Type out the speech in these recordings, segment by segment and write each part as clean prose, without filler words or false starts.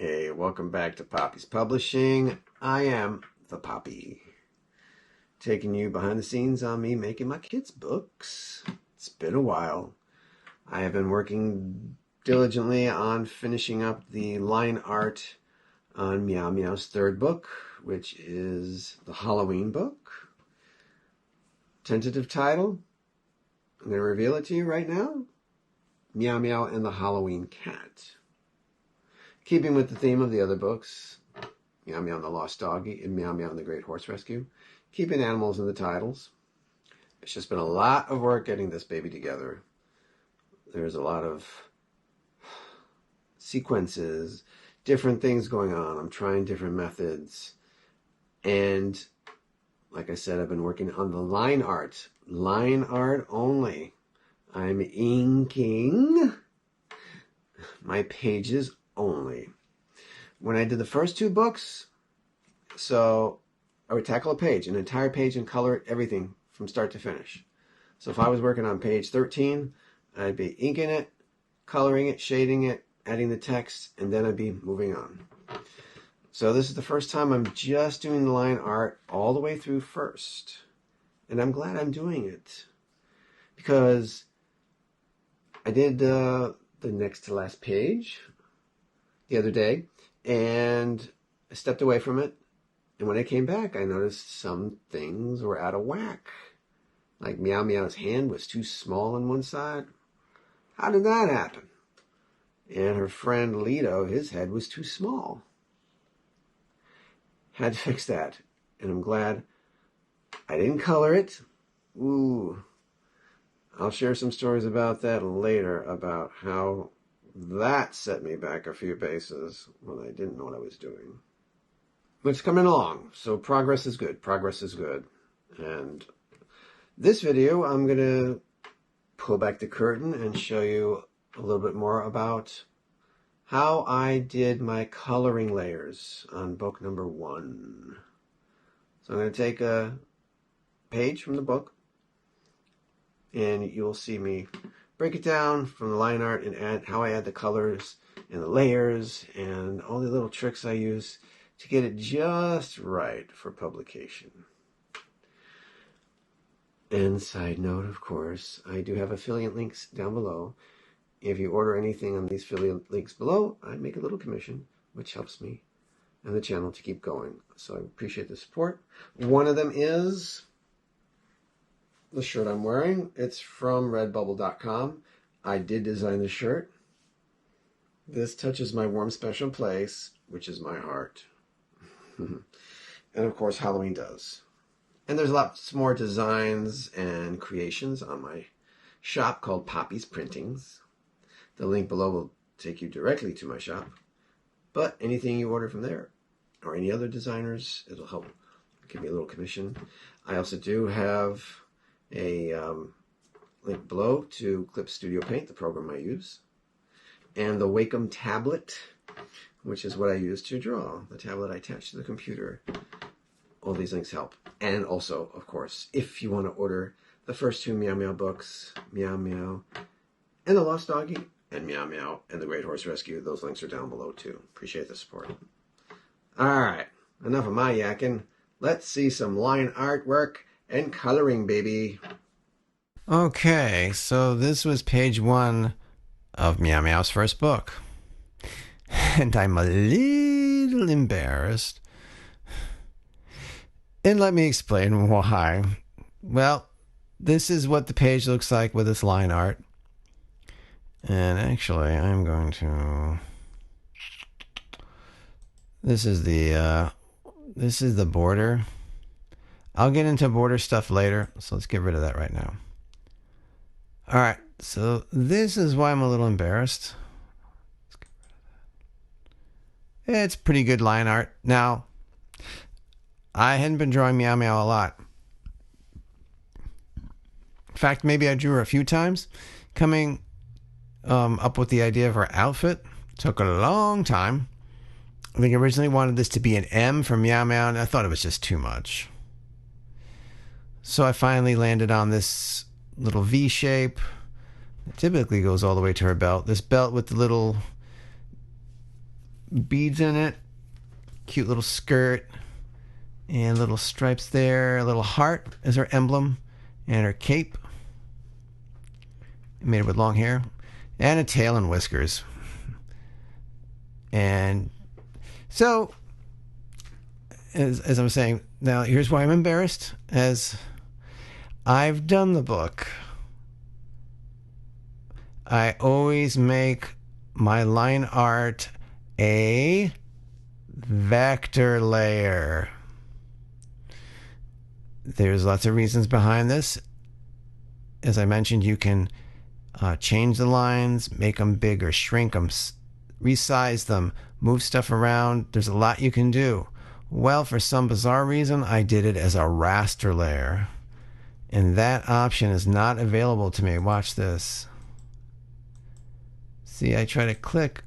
Hey, welcome back to Poppy's Publishing. I am the Poppy, taking you behind the scenes on me making my kids' books. It's been a while. I have been working diligently on finishing up the line art on Meow Meow's third book, which is the Halloween book. Tentative title, I'm going to reveal it to you right now. Meow Meow and the Halloween Cat. Keeping with the theme of the other books, Meow Meow and the Lost Doggy and Meow Meow and the Great Horse Rescue, keeping animals in the titles. It's just been a lot of work getting this baby together. There's a lot of sequences, different things going on. I'm trying different methods. And like I said, I've been working on the line art only. I'm inking my pages only. When I did the first two books, so I would tackle a page, an entire page, and color everything from start to finish. So if I was working on page 13, I'd be inking it, coloring it, shading it, adding the text, and then I'd be moving on. So this is the first time I'm just doing the line art all the way through first. And I'm glad I'm doing it, because I did the next to last page the other day, and I stepped away from it. And when I came back, I noticed some things were out of whack. Like Meow Meow's hand was too small on one side. How did that happen? And her friend Lido, his head was too small. Had to fix that. And I'm glad I didn't color it. Ooh. I'll share some stories about that later, about how that set me back a few paces when I didn't know what I was doing. But it's coming along, so progress is good. Progress is good. And this video, I'm going to pull back the curtain and show you a little bit more about how I did my coloring layers on book number 1. So I'm going to take a page from the book, and you'll see me break it down from the line art and add how I add the colors and the layers and all the little tricks I use to get it just right for publication. And side note, of course, I do have affiliate links down below. If you order anything on these affiliate links below, I make a little commission, which helps me and the channel to keep going. So I appreciate the support. One of them is the shirt I'm wearing. It's from redbubble.com. I did design the shirt. This touches my warm special place, which is my heart. And of course, Halloween does. And there's lots more designs and creations on my shop called Poppy's Printings. The link below will take you directly to my shop. But anything you order from there, or any other designers, it'll help give me a little commission. I also do have a link below to Clip Studio Paint, the program I use, and the Wacom tablet, which is what I use to draw, the tablet I attach to the computer. All these links help. And also, of course, if you want to order the first 2 Meow Meow books, Meow Meow and the Lost Doggy, and Meow Meow and the Great Horse Rescue, those links are down below too. Appreciate the support. Alright, enough of my yakking. Let's see some line artwork and coloring, baby. Okay, so this was page 1 of Meow Meow's first book. And I'm a little embarrassed. And let me explain why. Well, this is what the page looks like with its line art. And actually, I'm going to... This is the border. I'll get into border stuff later, so let's get rid of that right now. Alright, so this is why I'm a little embarrassed. Let's get rid of that. It's pretty good line art. Now, I hadn't been drawing Meow Meow a lot. In fact, maybe I drew her a few times. Coming up with the idea of her outfit took a long time. I think I originally wanted this to be an M for Meow Meow, and I thought it was just too much. So I finally landed on this little V shape. It typically goes all the way to her belt. This belt with the little beads in it. Cute little skirt. And little stripes there. A little heart as her emblem. And her cape. Made it with long hair. And a tail and whiskers. And so, as I'm saying, now here's why I'm embarrassed. As I've done the book, I always make my line art a vector layer. There's lots of reasons behind this. As I mentioned, you can change the lines, make them big or shrink them, resize them, move stuff around. There's a lot you can do. Well, for some bizarre reason, I did it as a raster layer. And that option is not available to me. Watch this. See, I try to click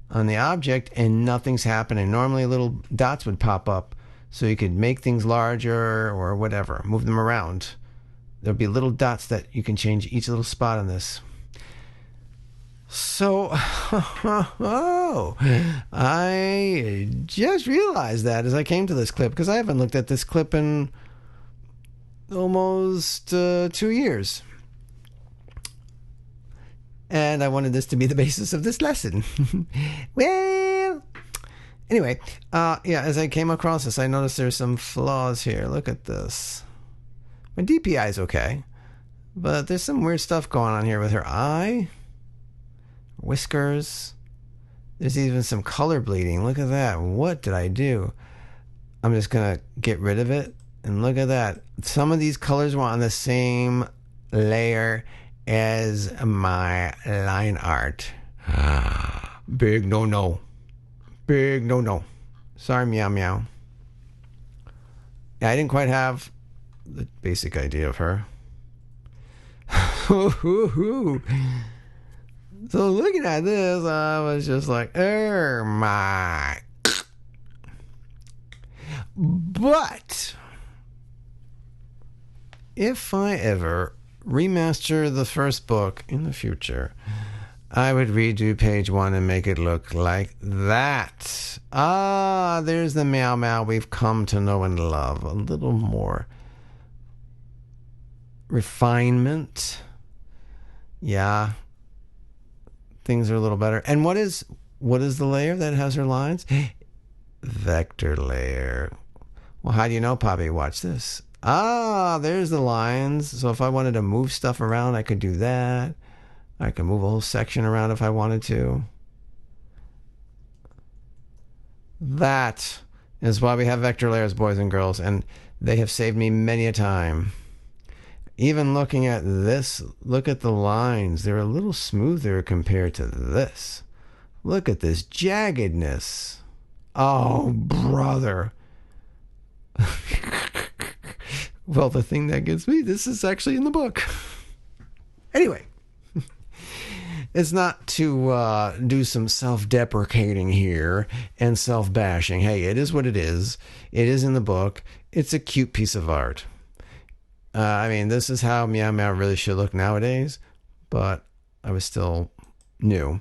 on the object and nothing's happening. Normally little dots would pop up so you could make things larger or whatever, move them around. There'll be little dots that you can change each little spot on this. So, I just realized that as I came to this clip, because I haven't looked at this clip in almost 2 years. And I wanted this to be the basis of this lesson. Well, anyway, as I came across this, I noticed there's some flaws here. Look at this. My DPI is okay, but there's some weird stuff going on here with her eye. Whiskers. There's even some color bleeding. Look at that. What did I do? I'm just gonna get rid of it. And look at that. Some of these colors were on the same layer as my line art. Big no. Big no. Sorry, Meow Meow. Yeah, I didn't quite have the basic idea of her. So looking at this, I was just like, oh my. But if I ever remaster the first book in the future, I would redo page 1 and make it look like that. There's the Meow Meow we've come to know and love. A little more refinement. Yeah. Things are a little better. And what is the layer that has her lines? Vector layer. Well, how do you know, Poppy? Watch this. There's the lines. So if I wanted to move stuff around, I could do that. I can move a whole section around if I wanted to. That is why we have vector layers, boys and girls, and they have saved me many a time. Even looking at this, look at the lines. They're a little smoother compared to this. Look at this jaggedness. Oh, brother. Well, the thing that gets me, this is actually in the book. Anyway, it's not to do some self-deprecating here and self-bashing. Hey, it is what it is. It is in the book. It's a cute piece of art. I mean, this is how Meow Meow really should look nowadays, but I was still new.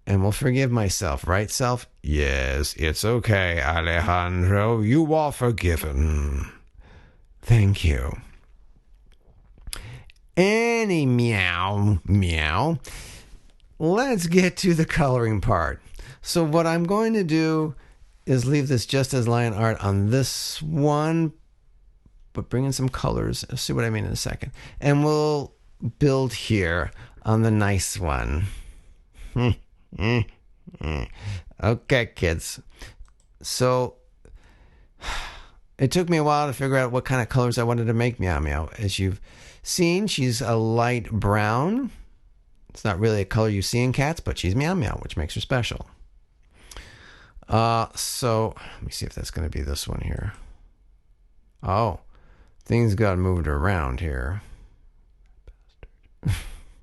And will forgive myself, right, self? Yes, it's okay, Alejandro. You are forgiven. Thank you. Any meow. Let's get to the coloring part. So what I'm going to do is leave this just as line art on this one, but bring in some colors. I'll see what I mean in a second. And we'll build here on the nice one. Okay, kids. So it took me a while to figure out what kind of colors I wanted to make Meow Meow. As you've seen, she's a light brown. It's not really a color you see in cats, but she's Meow Meow, which makes her special. So let me see if that's going to be this one here. Oh, things got moved around here.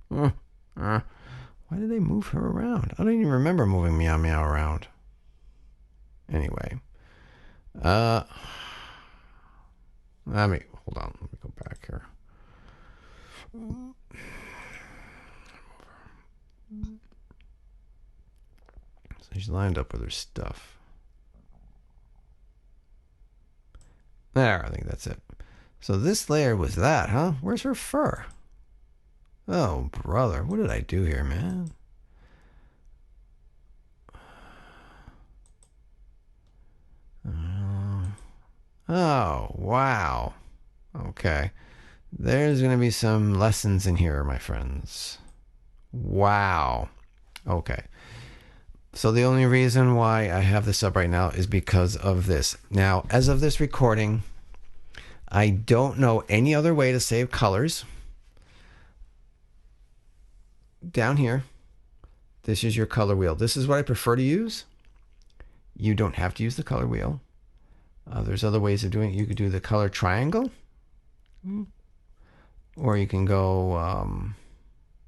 Why did they move her around? I don't even remember moving Meow Meow around. Anyway. Hold on. Let me go back here. So She's lined up with her stuff. There, I think that's it. So this layer was that, huh? Where's her fur? Oh, brother. What did I do here, man? Oh, wow. Okay. There's going to be some lessons in here, my friends. Wow. Okay. So the only reason why I have this up right now is because of this. Now, as of this recording, I don't know any other way to save colors. Down here, this is your color wheel. This is what I prefer to use. You don't have to use the color wheel. There's other ways of doing it. You could do the color triangle. Or you can go,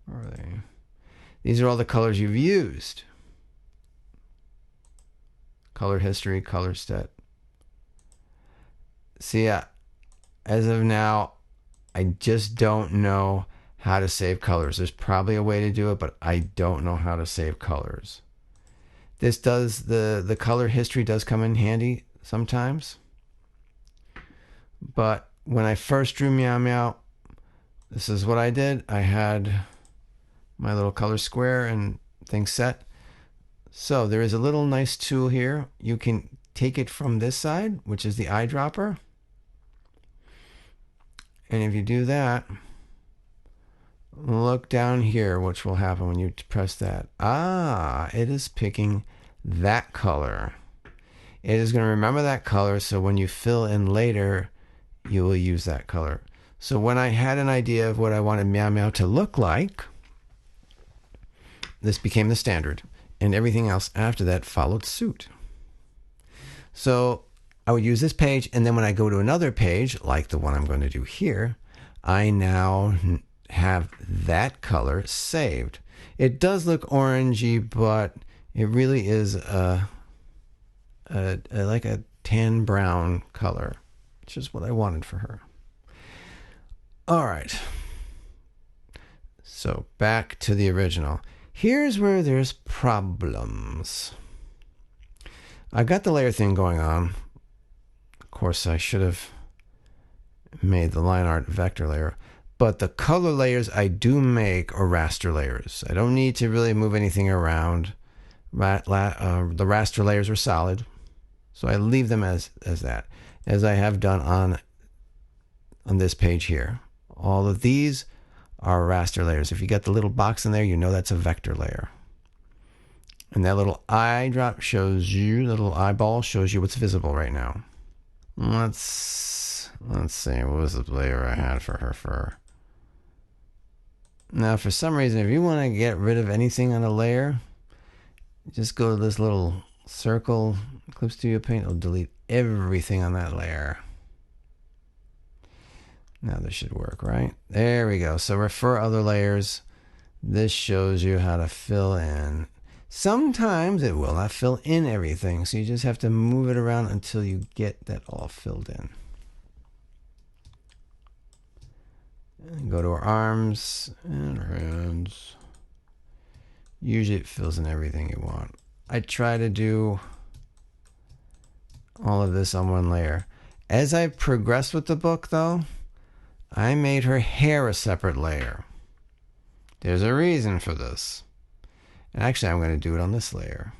where are they? These are all the colors you've used. Color history, color set. See, as of now, I just don't know how to save colors. There's probably a way to do it, but I don't know how to save colors. This does, the color history does come in handy sometimes. But when I first drew Meow Meow, this is what I did. I had my little color square and things set. So there is a little nice tool here. You can take it from this side, which is the eyedropper. And if you do that, look down here, which will happen when you press that. Ah, it is picking that color. It is going to remember that color, so when you fill in later, you will use that color. So when I had an idea of what I wanted Meow Meow to look like, this became the standard. And everything else after that followed suit. So I would use this page, and then when I go to another page, like the one I'm going to do here, I now have that color saved. It does look orangey, but it really is like a tan brown color, which is what I wanted for her. All right. So back to the original. Here's where there's problems. I got the layer thing going on. Of course, I should have made the line art vector layer. But the color layers I do make are raster layers. I don't need to really move anything around. The raster layers are solid. So I leave them as that, as I have done on this page here. All of these are raster layers. If you get the little box in there, you know that's a vector layer. And that little eye drop shows you, the little eyeball shows you what's visible right now. Let's see, what was the layer I had for her fur? Now, for some reason, if you want to get rid of anything on a layer, just go to this little circle, Clip Studio Paint, it'll delete everything on that layer. Now this should work, right? There we go. So refer other layers. This shows you how to fill in. Sometimes it will not fill in everything, so you just have to move it around until you get that all filled in. And go to our arms and our hands. Usually it fills in everything you want. I try to do all of this on one layer. As I progressed with the book, though, I made her hair a separate layer. There's a reason for this. And actually, I'm going to do it on this layer.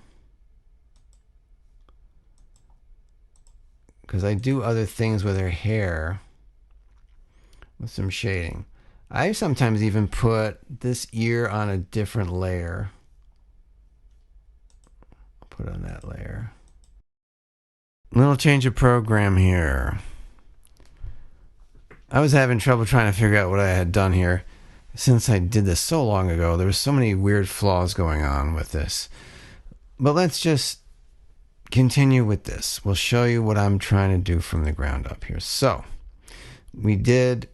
Because I do other things with her hair with some shading. I sometimes even put this ear on a different layer. I'll put it on that layer. Little change of program here. I was having trouble trying to figure out what I had done here. Since I did this so long ago, there was so many weird flaws going on with this. But let's just continue with this. We'll show you what I'm trying to do from the ground up here. So, we did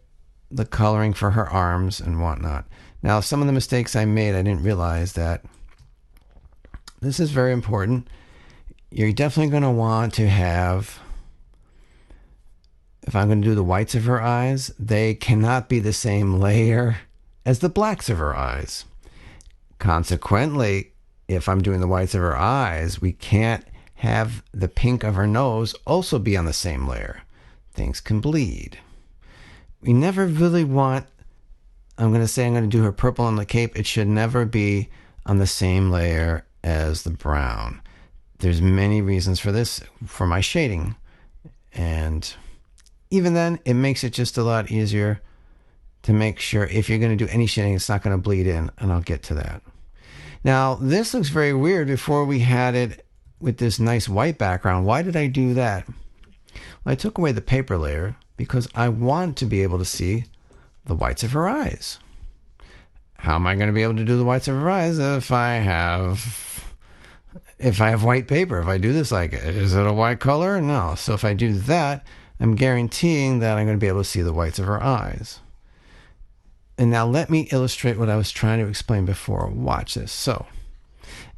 the coloring for her arms and whatnot. Now, some of the mistakes I made, I didn't realize that this is very important. You're definitely going to want to have, if I'm going to do the whites of her eyes, they cannot be the same layer as the blacks of her eyes. Consequently, if I'm doing the whites of her eyes, we can't have the pink of her nose also be on the same layer. Things can bleed. We never really want, I'm going to do her purple on the cape. It should never be on the same layer as the brown. There's many reasons for this, for my shading. And even then, it makes it just a lot easier to make sure if you're going to do any shading, it's not going to bleed in, and I'll get to that. Now, this looks very weird before we had it with this nice white background. Why did I do that? Well, I took away the paper layer because I want to be able to see the whites of her eyes. How am I going to be able to do the whites of her eyes if I have white paper? If I do this, like, is it a white color? No. So if I do that, I'm guaranteeing that I'm going to be able to see the whites of her eyes. And now let me illustrate what I was trying to explain before. Watch this. So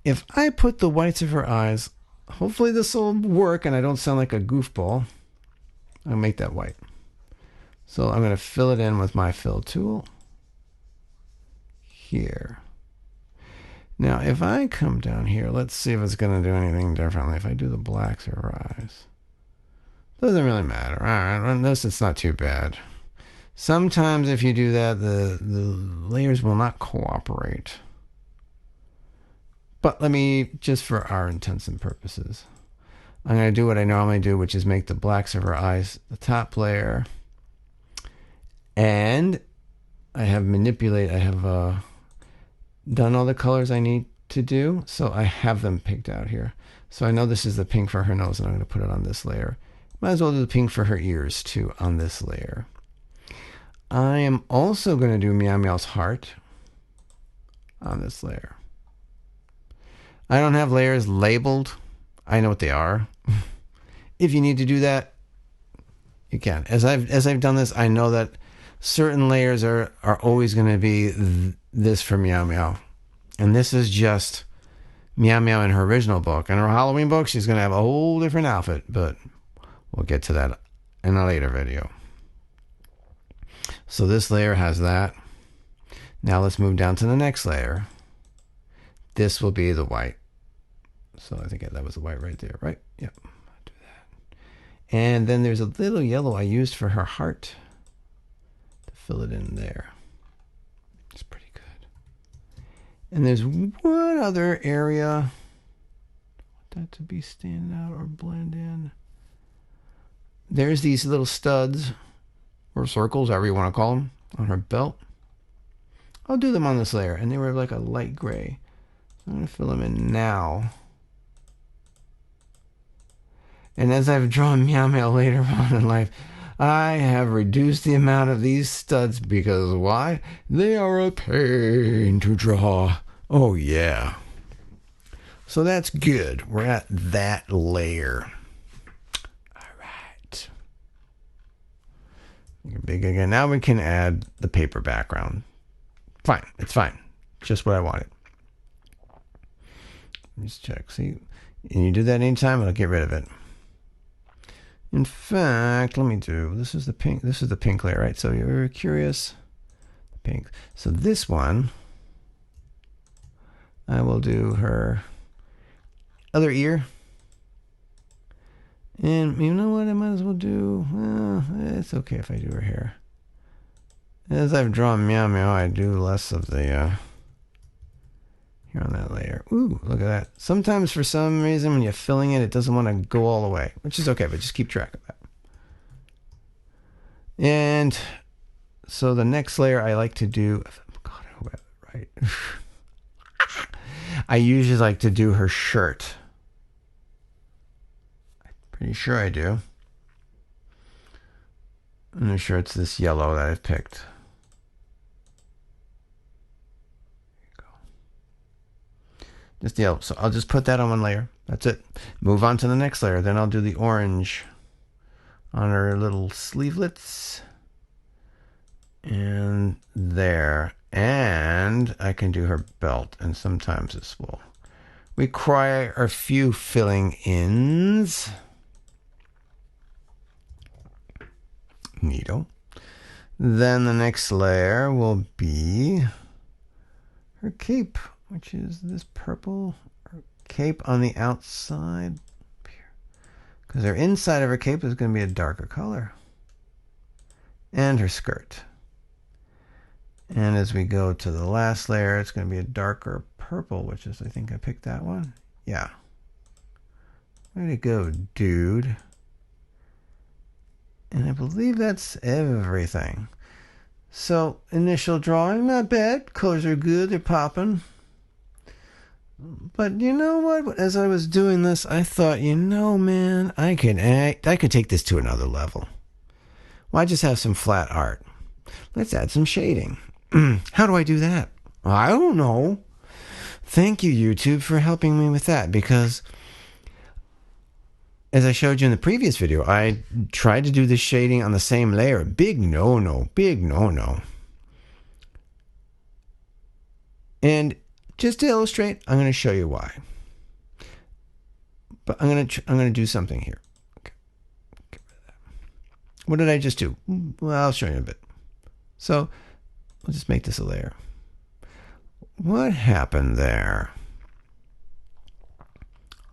if I put the whites of her eyes, hopefully this will work and I don't sound like a goofball. I'll make that white. So I'm going to fill it in with my fill tool here. Now, if I come down here, let's see if it's going to do anything differently. If I do the blacks of her eyes, doesn't really matter. All right, notice it's not too bad. Sometimes if you do that, the layers will not cooperate. But let me, just for our intents and purposes, I'm going to do what I normally do, which is make the blacks of her eyes the top layer. And I have done all the colors I need to do, so I have them picked out here. So I know this is the pink for her nose, and I'm going to put it on this layer. Might as well do the pink for her ears, too, on this layer. I am also going to do Meow Meow's heart on this layer. I don't have layers labeled. I know what they are. If you need to do that, you can. As I've done this, I know that certain layers are always going to be this for Meow Meow. And this is just Meow Meow in her original book. In her Halloween book, she's going to have a whole different outfit, but we'll get to that in a later video. So this layer has that. Now let's move down to the next layer. This will be the white. So I think that was the white right there, right? Yep. I'll do that. And then there's a little yellow I used for her heart to fill it in there. It's pretty good. And there's one other area. I want that to be standing out or blend in. There's these little studs or circles, however you want to call them, on her belt. I'll do them on this layer, and they were like a light gray. So I'm going to fill them in now. And as I've drawn Meow Meow later on in life, I have reduced the amount of these studs because why? They are a pain to draw. Oh, yeah. So that's good. We're at that layer. All right. Big again. Now we can add the paper background. Fine. It's fine. Just what I wanted. Just check. See? And you do that anytime, I'll get rid of it. In fact, let me do, this is the pink layer, right? So you're curious, pink. So this one, I will do her other ear. And you know what I might as well do? Well, it's okay if I do her hair. As I've drawn Meow Meow, I do less of the, here on that layer. Ooh, look at that. Sometimes for some reason when you're filling it, it doesn't want to go all the way, which is okay, but just keep track of that. And so the next layer I like to do, God, I hope I have it right. I usually like to do her shirt. I'm pretty sure I do. I'm sure it's this yellow that I've picked. Just yellow. So I'll just put that on one layer. That's it. Move on to the next layer. Then I'll do the orange on her little sleevelets. And there. And I can do her belt. And sometimes this will require a few filling ins. Neato. Then the next layer will be her cape which is this purple cape on the outside. Because her inside of her cape is going to be a darker color. And her skirt. And as we go to the last layer, it's going to be a darker purple, which is, I think I picked that one. Yeah. Way to go, dude. And I believe that's everything. So, initial drawing, not bad. Colors are good, they're popping. But you know what? As I was doing this, I thought, man, I could take this to another level. Why just have some flat art? Let's add some shading. How do I do that? I don't know. Thank you, YouTube, for helping me with that, because as I showed you in the previous video, I tried to do the shading on the same layer. Big no-no. Big no-no. And just to illustrate, I'm going to show you why. But I'm going to do something here. Okay. Get rid of that. What did I just do? Well, I'll show you in a bit. So, we'll just make this a layer. What happened there?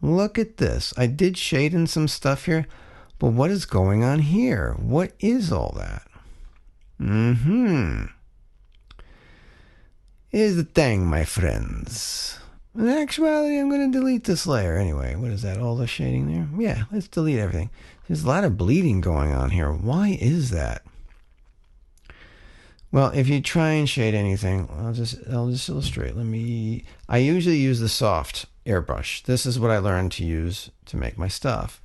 Look at this. I did shade in some stuff here, but what is going on here? What is all that? Here's the thing, my friends. In actuality, I'm going to delete this layer anyway. What is that? All the shading there? Yeah, let's delete everything. There's a lot of bleeding going on here. Why is that? Well, if you try and shade anything, I'll just illustrate. I usually use the soft airbrush. This is what I learned to use to make my stuff.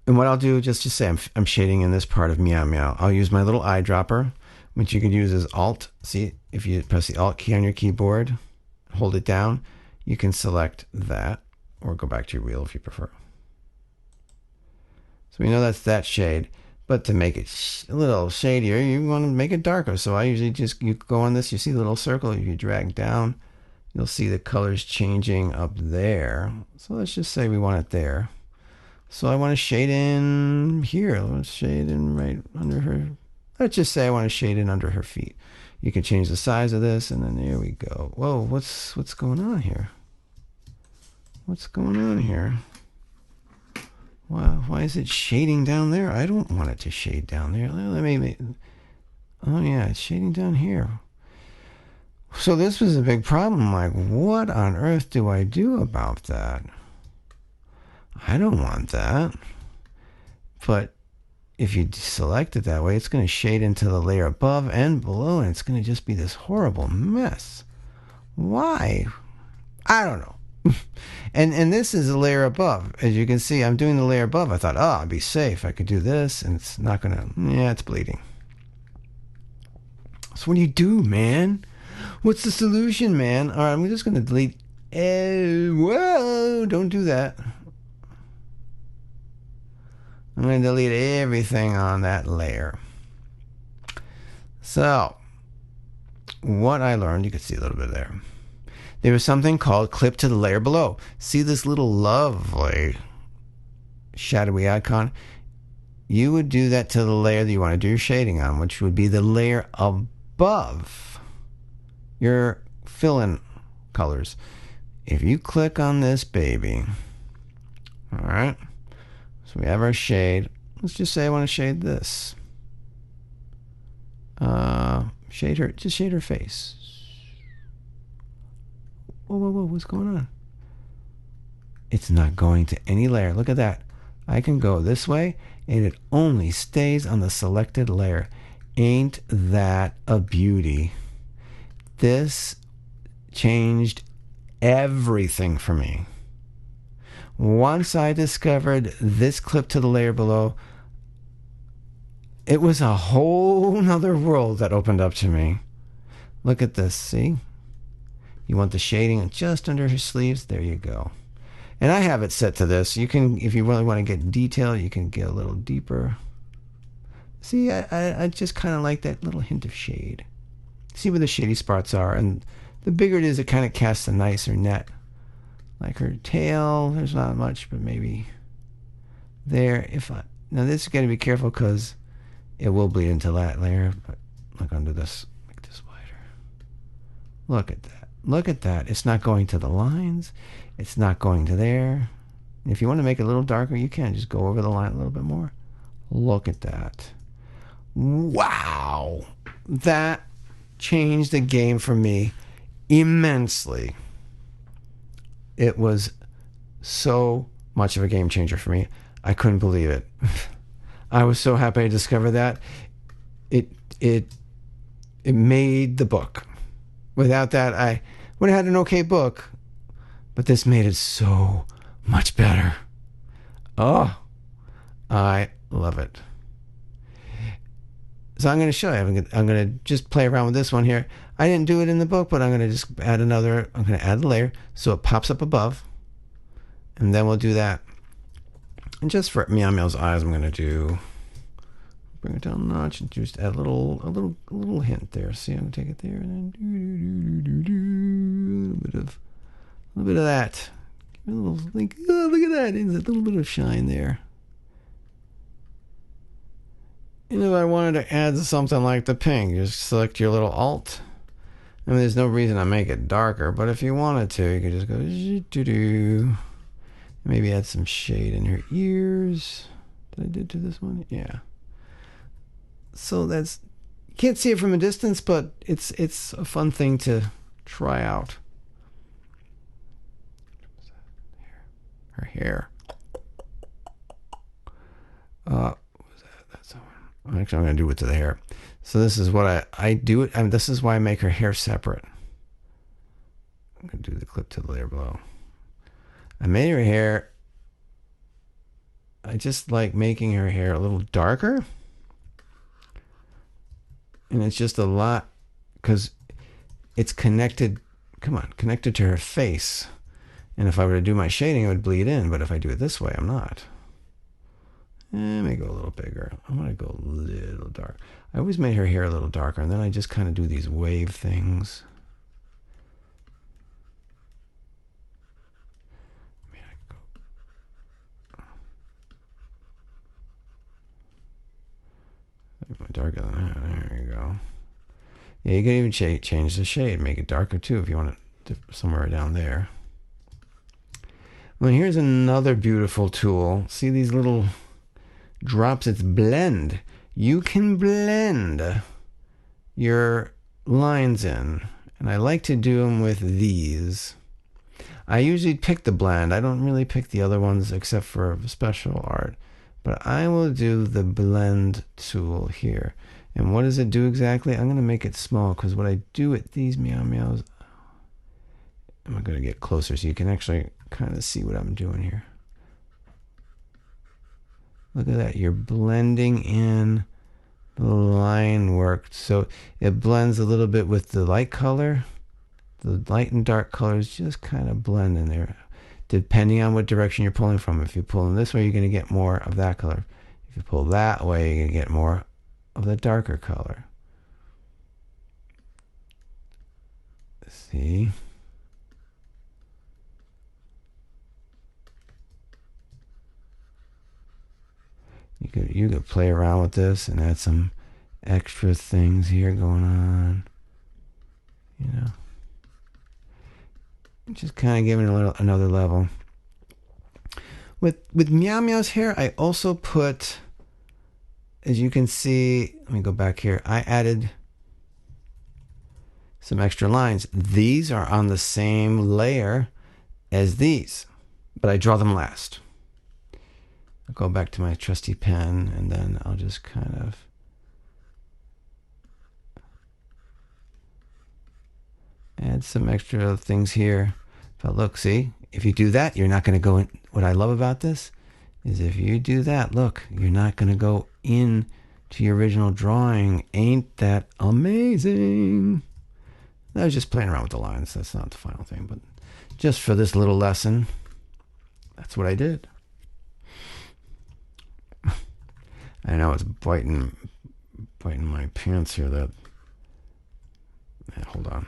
And what I'll do, just to say I'm shading in this part of Meow Meow. I'll use my little eyedropper, which you can use as Alt. See, if you press the Alt key on your keyboard, hold it down, you can select that, or go back to your wheel if you prefer. So we know that's that shade. But to make it a little shadier, you want to make it darker. So I usually you go on this, you see the little circle, if you drag down, you'll see the colors changing up there. So let's just say we want it there. So I want to shade in here. Let's shade in right under her. Let's just say I want to shade in under her feet. You can change the size of this, and then there we go. Whoa, what's going on here? What's going on here? Wow, why is it shading down there? I don't want it to shade down there. Oh yeah, it's shading down here. So this was a big problem. Like, what on earth do I do about that? I don't want that. But if you select it that way, it's going to shade into the layer above and below, and it's going to just be this horrible mess. Why? I don't know. and this is a layer above. As you can see, I'm doing the layer above. I thought, I'd be safe. I could do this, and it's not going to... Yeah, it's bleeding. So what do you do, man? What's the solution, man? All right, I'm just going to delete... Whoa, don't do that. I'm going to delete everything on that layer. So, what I learned, you can see a little bit there. There was something called clip to the layer below. See this little lovely shadowy icon? You would do that to the layer that you want to do your shading on, which would be the layer above your fill-in colors. If you click on this baby, all right, so we have our shade. Let's just say I want to shade this. Just shade her face. Whoa, what's going on? It's not going to any layer. Look at that. I can go this way, and it only stays on the selected layer. Ain't that a beauty? This changed everything for me. Once I discovered this clip to the layer below, it was a whole nother world that opened up to me. Look at this, see? You want the shading just under her sleeves? There you go. And I have it set to this. You can, if you really want to get detail, you can get a little deeper. See, I just kind of like that little hint of shade. See where the shady spots are. And the bigger it is, it kind of casts a nicer net. Like her tail, there's not much, but maybe there. Now this is got to be careful because it will bleed into that layer. But look under this. Make this wider. Look at that. Look at that. It's not going to the lines. It's not going to there. If you want to make it a little darker, you can. Just go over the line a little bit more. Look at that. Wow. That changed the game for me immensely. It was so much of a game changer for me. I couldn't believe it. I was so happy I discovered that. It made the book. Without that, I would have had an okay book, but this made it so much better. Oh, I love it. So I'm going to show you. I'm going to just play around with this one here. I didn't do it in the book, but I'm going to just add another. I'm going to add a layer so it pops up above, and then we'll do that. And just for Meow Meow's eyes, I'm going to bring it down a notch and just add a little hint there. See, I'm going to take it there and then a little bit of that. A little, like, oh, look at that. There's a little bit of shine there. And if I wanted to add something like the pink, just select your little alt. I mean, there's no reason to make it darker, but if you wanted to, you could just go doo-doo. Maybe add some shade in her ears. Did I do to this one? Yeah. So that's, you can't see it from a distance, but it's a fun thing to try out. Her hair. Actually, I'm going to do it to the hair. So this is what I do it. I mean, this is why I make her hair separate. I'm going to do the clip to the layer below. I made her hair. I just like making her hair a little darker. And it's just a lot because it's connected. Come on, connected to her face. And if I were to do my shading, it would bleed in. But if I do it this way, I'm not. Let me go a little bigger. I want to go a little dark. I always made her hair a little darker, and then I just kind of do these wave things. I mean, I go darker than that. There you go. Yeah, you can even change the shade, make it darker too if you want it somewhere down there. Well, here's another beautiful tool. See these little drops? It's blend. You can blend your lines in, and I like to do them with these. I usually pick the blend. I don't really pick the other ones except for special art, but I will do the blend tool here. And what does it do exactly? I'm going to make it small because what I do with these Meow Meows, I'm going to get closer so you can actually kind of see what I'm doing here. Look at that. You're blending in the line work. So it blends a little bit with the light color. The light and dark colors just kind of blend in there, depending on what direction you're pulling from. If you pull in this way, you're going to get more of that color. If you pull that way, you're going to get more of the darker color. See? You could play around with this and add some extra things here going on. You know, just kind of giving it another level. With Meow Meow's hair, I also put, as you can see, let me go back here. I added some extra lines. These are on the same layer as these, but I draw them last. I'll go back to my trusty pen, and then I'll just kind of add some extra things here. But look, see, if you do that, you're not going to go in. What I love about this is if you do that, look, you're not going to go in to your original drawing. Ain't that amazing? I was just playing around with the lines. That's not the final thing, but just for this little lesson, that's what I did. I know it's biting my pants here. Hold on.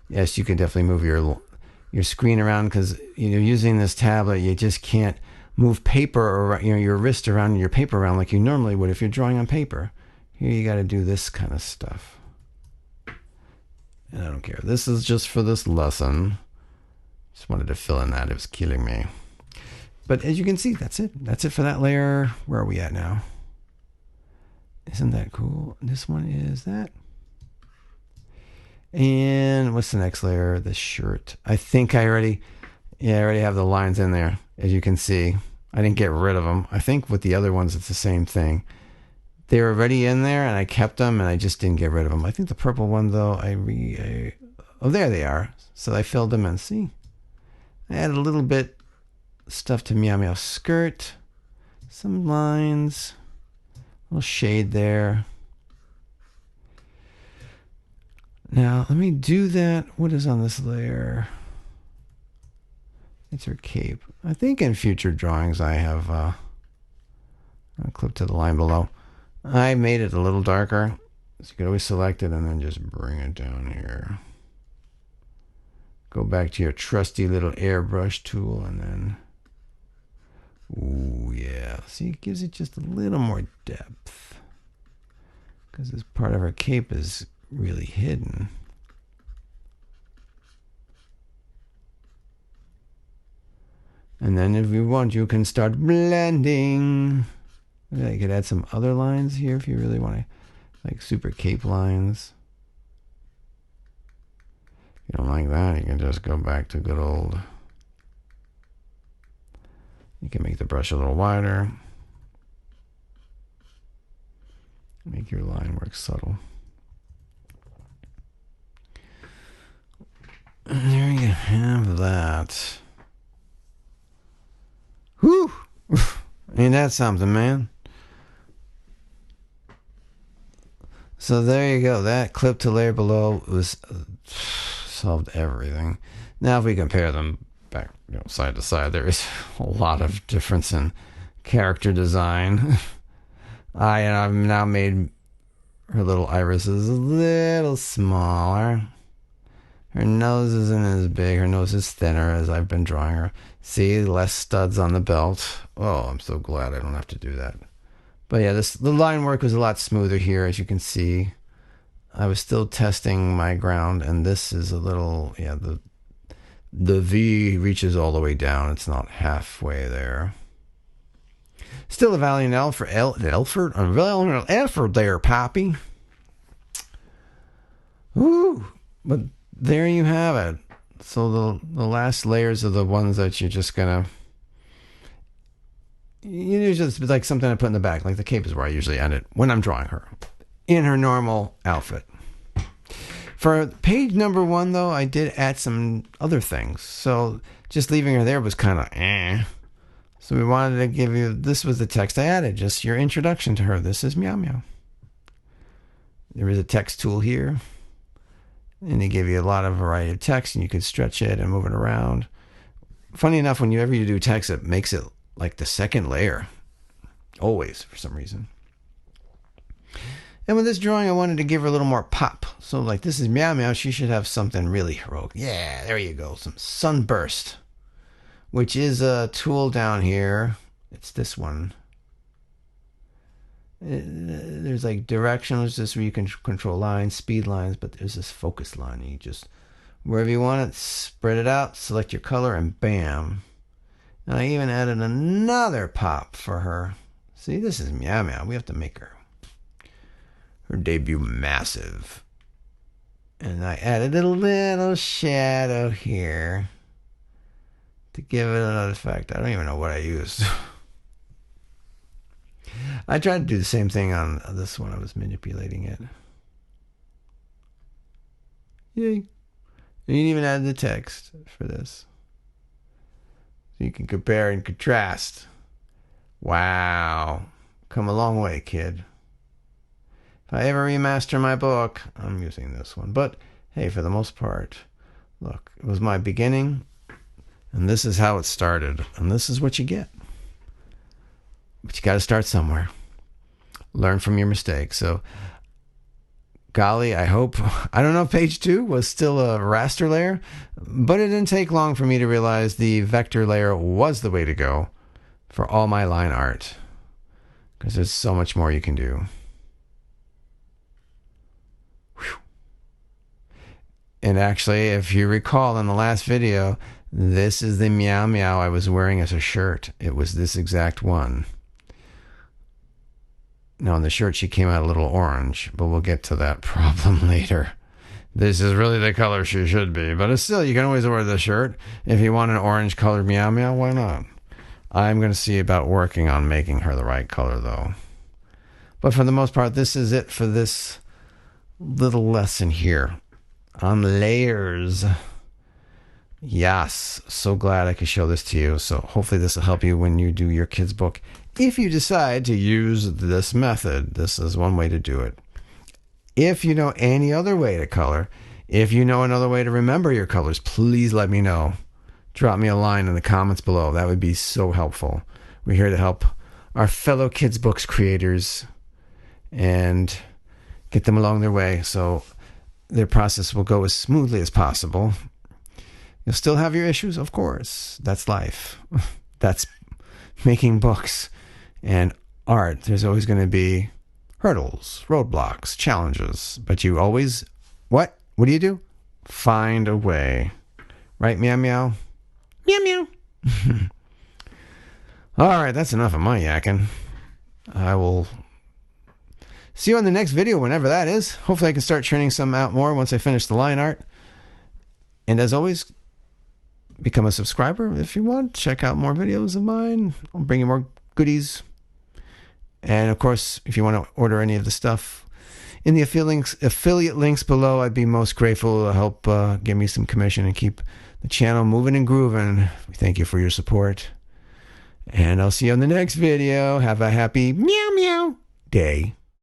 Yes, you can definitely move your screen around because using this tablet, you just can't move paper or your wrist around and your paper around like you normally would if you're drawing on paper. Here you got to do this kind of stuff. And I don't care. This is just for this lesson. Just wanted to fill in that. It was killing me. But as you can see, that's it. That's it for that layer. Where are we at now? Isn't that cool? This one is that. And what's the next layer? The shirt. I think I already have the lines in there. As you can see, I didn't get rid of them. I think with the other ones, it's the same thing. They were already in there, and I kept them, and I just didn't get rid of them. I think the purple one, though, oh, there they are. So I filled them in. See? I added a little bit stuff to Meow Meow skirt. Some lines. A little shade there. Now, let me do that. What is on this layer? It's her cape. I think in future drawings I have a clip to the line below. I made it a little darker. So you can always select it and then just bring it down here. Go back to your trusty little airbrush tool and then... Ooh, yeah. See, it gives it just a little more depth. Because this part of her cape is really hidden. And then if you want, you can start blending. You could add some other lines here if you really want to, like super cape lines. If you don't like that, you can just go back to good old. You can make the brush a little wider. Make your line work subtle. And there you have that. Whew! Ain't that something, man? So there you go. That clip to layer below was solved everything. Now if we compare them back, side to side, there is a lot of difference in character design. I've now made her little irises a little smaller. Her nose isn't as big. Her nose is thinner as I've been drawing her. See, less studs on the belt. Oh, I'm so glad I don't have to do that. But yeah, the line work was a lot smoother here, as you can see. I was still testing my ground, and this is a little, the V reaches all the way down. It's not halfway there. Still a valiant effort there, Poppy. Woo! But there you have it. So the last layers are the ones that you're just gonna. You just like something I put in the back, like the cape is where I usually end it when I'm drawing her in her normal outfit. For page number 1, though, I did add some other things. So just leaving her there was kind of eh. So we wanted to give you, this was the text I added, just your introduction to her. This is Meow Meow. There is a text tool here. And they give you a lot of variety of text, and you can stretch it and move it around. Funny enough, whenever you do text, it makes it like the second layer. Always, for some reason. And with this drawing, I wanted to give her a little more pop. So like, this is Meow Meow. She should have something really heroic. Yeah, there you go. Some sunburst, which is a tool down here. It's this one. There's like directionals, just where you can control lines, speed lines, but there's this focus line. You just, wherever you want it, spread it out, select your color, and bam. And I even added another pop for her. See, this is Meow Meow. We have to make her debut massive. And I added a little shadow here to give it another effect. I don't even know what I used. I tried to do the same thing on this one. I was manipulating it. Yay. And you even added the text for this. So you can compare and contrast. Wow. Come a long way, kid. If I ever remaster my book, I'm using this one. But hey, for the most part, look, it was my beginning, and this is how it started, and this is what you get. But you got to start somewhere. Learn from your mistakes. So, golly, I hope, I don't know if page 2 was still a raster layer, but it didn't take long for me to realize the vector layer was the way to go for all my line art, because there's so much more you can do. And actually, if you recall in the last video, this is the Meow Meow I was wearing as a shirt. It was this exact one. Now, in the shirt, she came out a little orange, but we'll get to that problem later. This is really the color she should be, but it's still, you can always wear the shirt. If you want an orange colored Meow Meow, why not? I'm going to see about working on making her the right color, though. But for the most part, this is it for this little lesson here on layers. Yes, so glad I could show this to you. So hopefully this will help you when you do your kids' book. If you decide to use this method, this is one way to do it. If you know any other way to color, if you know another way to remember your colors, please let me know. Drop me a line in the comments below. That would be so helpful. We're here to help our fellow kids' books creators and get them along their way so their process will go as smoothly as possible. You'll still have your issues, of course. That's life. That's making books and art. There's always going to be hurdles, roadblocks, challenges. But you always, what? What do? Find a way. Right, Meow Meow? Meow Meow. All right, that's enough of my yakking. I will see you on the next video, whenever that is. Hopefully I can start churning some out more once I finish the line art. And as always, become a subscriber if you want. Check out more videos of mine. I'll bring you more goodies. And of course, if you want to order any of the stuff in the affiliate links below, I'd be most grateful to help give me some commission and keep the channel moving and grooving. Thank you for your support. And I'll see you on the next video. Have a happy Meow Meow day.